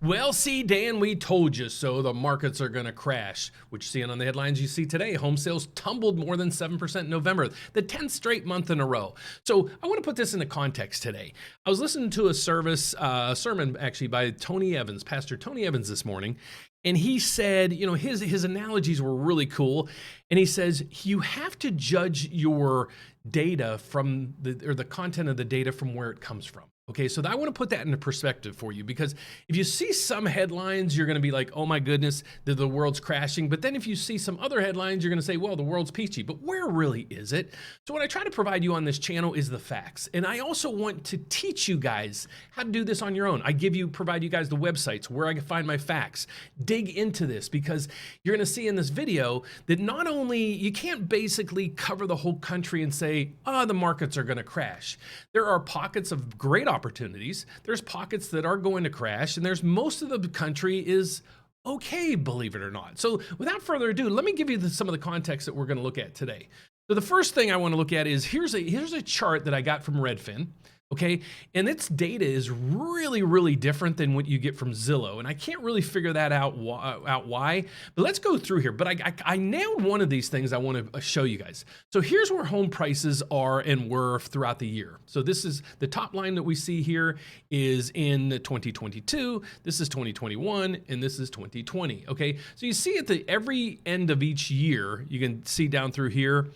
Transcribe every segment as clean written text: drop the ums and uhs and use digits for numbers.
Well, see, Dan, we told you so. The markets are going to crash, which seeing on the headlines you see today, home sales tumbled more than 7% in November, the 10th straight month in a row. So I want to put this into context today. I was listening to a sermon actually by Tony Evans, Pastor Tony Evans this morning, and he said, you know, his analogies were really cool. And he says, you have to judge your data from the content of the data from where it comes from. Okay, so I want to put that into perspective for you, because if you see some headlines, you're going to be like, oh my goodness, the world's crashing. But then if you see some other headlines, you're going to say, well, the world's peachy. But where really is it? So what I try to provide you on this channel is the facts. And I also want to teach you guys how to do this on your own. I provide you guys the websites where I can find my facts. Dig into this, because you're going to see in this video that not only you can't basically cover the whole country and say, oh, the markets are going to crash. There are pockets of great opportunities. There's pockets that are going to crash, and there's most of the country is okay, believe it or not. So without further ado, let me give you some of the context that we're going to look at today. So the first thing I want to look at is here's a chart that I got from Redfin. Okay, and its data is really, really different than what you get from Zillow, and I can't really figure that out why. But let's go through here. But I nailed one of these things I want to show you guys. So here's where home prices are and were throughout the year. So this is the top line that we see here is in 2022. This is 2021, and this is 2020. Okay, so you see at the every end of each year, you can see down through here,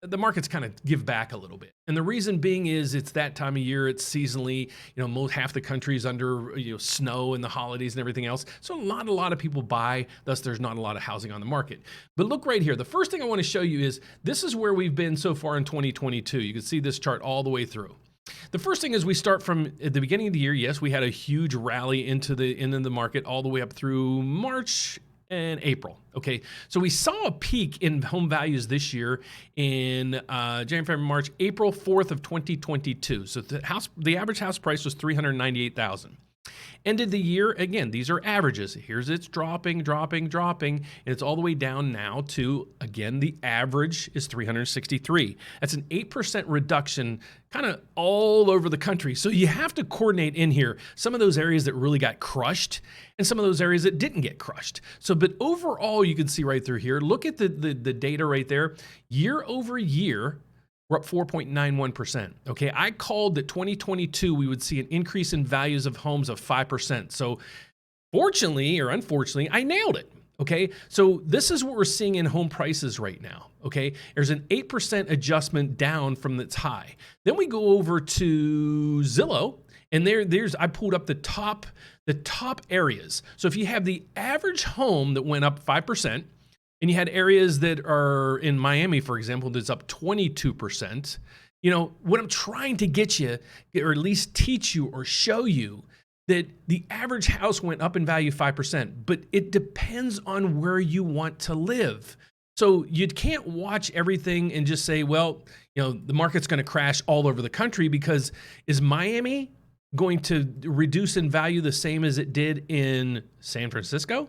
the markets kind of give back a little bit. And the reason being is it's that time of year, it's seasonally, you know, half the country's under, you know, snow and the holidays and everything else. So a lot of people buy, thus there's not a lot of housing on the market. But look right here. The first thing I want to show you is this is where we've been so far in 2022. You can see this chart all the way through. The first thing is we start from at the beginning of the year. Yes, we had a huge rally into the market all the way up through March and April. Okay, so we saw a peak in home values this year in January, February, March, April 4th of 2022. So the average house price was $398,000. Ended the year, again, these are averages. Here's it's dropping, and it's all the way down now to, again, the average is 363. That's an 8% reduction kind of all over the country. So you have to coordinate in here some of those areas that really got crushed and some of those areas that didn't get crushed. So, but overall, you can see right through here, look at the data right there. Year over year, we're up 4.91%. Okay, I called that 2022 we would see an increase in values of homes of 5%. So fortunately or unfortunately, I nailed it. Okay, so this is what we're seeing in home prices right now. Okay, there's an 8% adjustment down from its high. Then we go over to Zillow, and there's I pulled up the top areas. So if you have the average home that went up 5%, and you had areas that are in Miami, for example, that's up 22%. You know, what I'm trying to get you, or at least teach you or show you, that the average house went up in value 5%, but it depends on where you want to live. So you can't watch everything and just say, well, you know, the market's going to crash all over the country, because is Miami going to reduce in value the same as it did in San Francisco?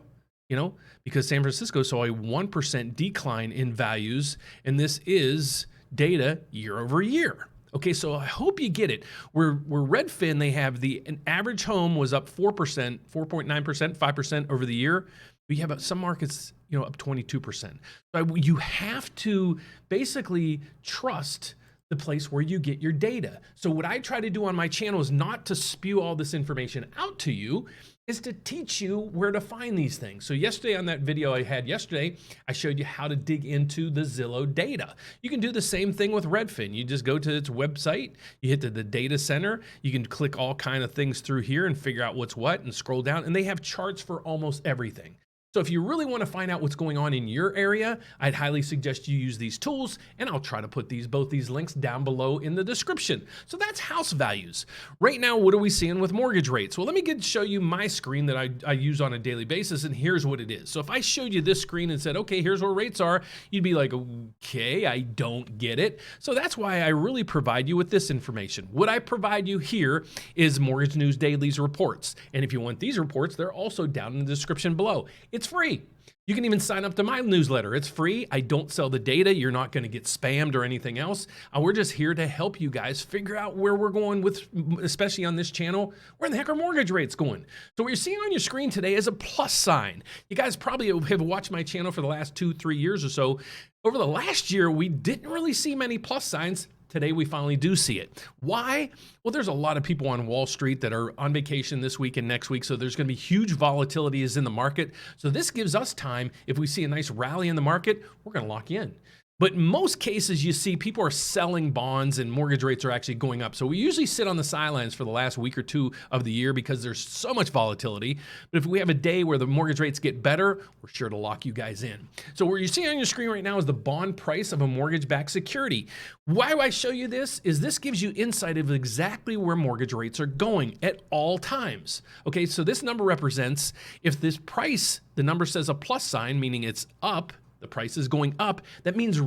You know, because San Francisco saw a 1% decline in values, and this is data year over year. Okay, so I hope you get it. Where Redfin, they have an average home was up 4%, 4.9%, 5% over the year. We have some markets, you know, up 22%. So you have to basically trust the place where you get your data. So what I try to do on my channel is not to spew all this information out to you, is to teach you where to find these things. So yesterday on that video I had yesterday, I showed you how to dig into the Zillow data. You can do the same thing with Redfin. You just go to its website, you hit the data center, you can click all kind of things through here and figure out what's what and scroll down, and they have charts for almost everything. So if you really want to find out what's going on in your area, I'd highly suggest you use these tools, and I'll try to put both these links down below in the description. So that's house values. Right now, what are we seeing with mortgage rates? Well, let me show you my screen that I use on a daily basis, and here's what it is. So if I showed you this screen and said, okay, here's where rates are, you'd be like, okay, I don't get it. So that's why I really provide you with this information. What I provide you here is Mortgage News Daily's reports. And if you want these reports, they're also down in the description below. It's It's free. You can even sign up to my newsletter. It's free. I don't sell the data. You're not going to get spammed or anything else. We're just here to help you guys figure out where we're going with, especially on this channel, where the heck are mortgage rates going? So what you're seeing on your screen today is a plus sign. You guys probably have watched my channel for the last 2-3 years or so. Over the last year, we didn't really see many plus signs. Today, we finally do see it. Why? Well, there's a lot of people on Wall Street that are on vacation this week and next week, so there's going to be huge volatilities in the market. So this gives us time. If we see a nice rally in the market, we're going to lock you in. But in most cases, you see people are selling bonds and mortgage rates are actually going up. So we usually sit on the sidelines for the last week or two of the year because there's so much volatility. But if we have a day where the mortgage rates get better, we're sure to lock you guys in. So what you're seeing on your screen right now is the bond price of a mortgage-backed security. Why do I show you this? Is this gives you insight of exactly where mortgage rates are going at all times. Okay, so this number represents if this price, the number says a plus sign, meaning it's up, the price is going up, that means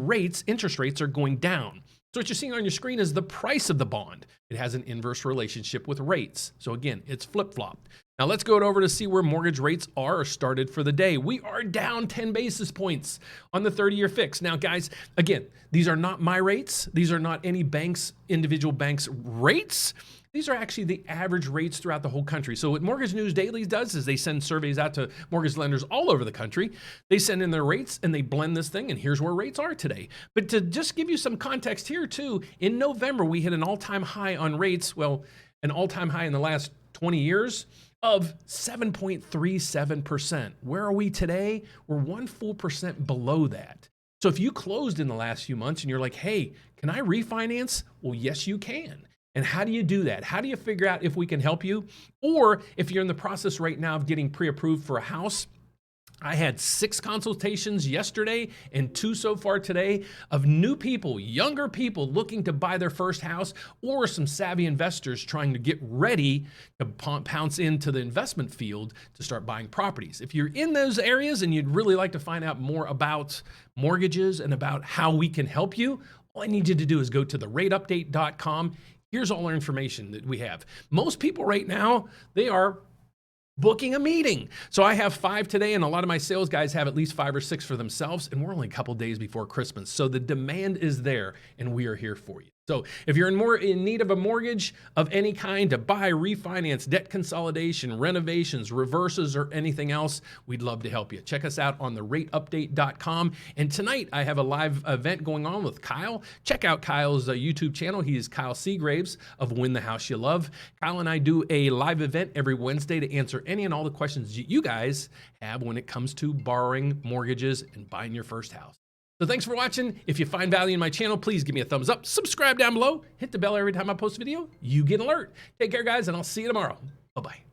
interest rates are going down. So what you're seeing on your screen is the price of the bond. It has an inverse relationship with rates. So again, it's flip-flopped. Now let's go over to see where mortgage rates are started for the day. We are down 10 basis points on the 30-year fix. Now guys, again, these are not my rates. These are not any bank's, individual bank's rates. These are actually the average rates throughout the whole country. So what Mortgage News Daily does is they send surveys out to mortgage lenders all over the country. They send in their rates and they blend this thing, and here's where rates are today. But to just give you some context here too, in November, we hit an all-time high on rates, well, an all-time high in the last 20 years of 7.37%. Where are we today? We're 1 full percent below that. So if you closed in the last few months and you're like, hey, can I refinance? Well, yes, you can. And how do you do that? How do you figure out if we can help you? Or if you're in the process right now of getting pre-approved for a house, I had 6 consultations yesterday and 2 so far today of new people, younger people looking to buy their first house, or some savvy investors trying to get ready to pounce into the investment field to start buying properties. If you're in those areas and you'd really like to find out more about mortgages and about how we can help you, all I need you to do is go to therateupdate.com. Here's all our information that we have. Most people right now, they are booking a meeting. So I have 5 today, and a lot of my sales guys have at least 5 or 6 for themselves, and we're only a couple days before Christmas. So the demand is there, and we are here for you. So if you're in need of a mortgage of any kind to buy, refinance, debt consolidation, renovations, reverses, or anything else, we'd love to help you. Check us out on therateupdate.com. And tonight I have a live event going on with Kyle. Check out Kyle's YouTube channel. He is Kyle Seagraves of Win the House You Love. Kyle and I do a live event every Wednesday to answer any and all the questions you guys have when it comes to borrowing, mortgages, and buying your first house. So thanks for watching. If you find value in my channel, please give me a thumbs up, subscribe down below, hit the bell every time I post a video, you get an alert. Take care, guys, and I'll see you tomorrow. Bye-bye.